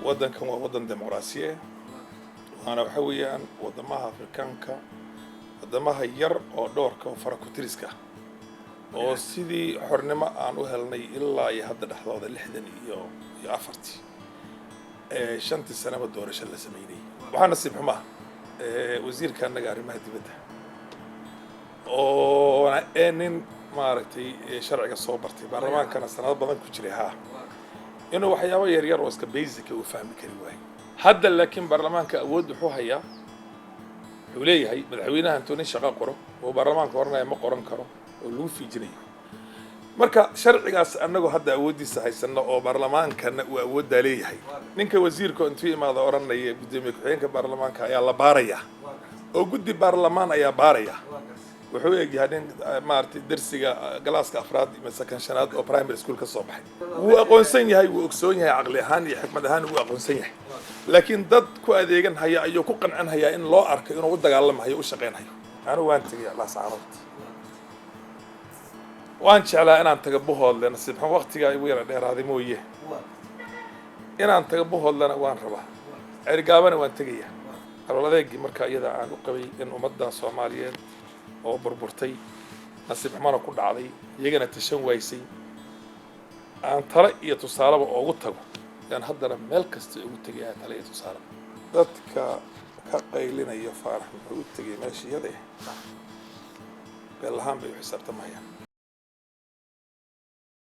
waddankan waa waddan dimuqraasiye waana waxa weeyaan waddamaha Afrikaanka waddamaha yar oo dhowrka oo fara ku tiriska oo sidii xornimo aan u helnay ilaa iyo hadda dhexdooda 64 shantii sanaba doorasho la sameeyay waxaa nasiib xumaa wasiirka anaga arrimaha dibadda oo nin maaragtay sharciga soo bartay baarlamaankana sanado badan ku jiray inuu waxyaabo yar yar oo iska basic u fahmi kari waay hadda laakiin baarlamaanka awood wuxuu hayaa wuxuu leeyahay madaxweynaha intuu nin shaqo qoro oo baarlamaanka hornaya ma qoran karo oo lagu fiijinayo marka sharcigaas anagu hadda awoodiisa haysano oo baarlamaankana uu awoodda leeyahay ninka wasiirka intuu imaado oranaya gudoomiye ku-xigeenka baarlamaanka ayaa la baaraya oo guddi baarlamaan ayaa baaraya wuxuu eegyahay nin maartay darsiga galaaska afraad iyo second shanaad oo primary school ka soo baxay wuu aqoonsan yahay wuu ogsoon yahay aqli ahaan iyo xikmad ahaan wuu aqoonsan yahay laakiin dad ku adeegan haya ayuu ku qancin haya in loo arko inuu u dagaalamayo u shaqeynayo anigu waan tagay Allah saarad waan jeclaa inaan taga Buhoodle nasiib xun waqtiga igu yara dheeraaday mooyee inaan taga Buhoodlena waan rabaa ergaabana waan tagayaa arwaladeegi marka iyada aan u qabay in ummadda Soomaaliyeed oo burburtay nasiib xumana ku dhacday iyagana tashan waysay aan tala iyo tusaalaba ugu tago yaan haddana meel kasta ugu tagay tala iyo tusaale dadka ka qaylinaya Faarax wuxuu u tagay meeshii yada beelahaan bay u xisaabtamayaan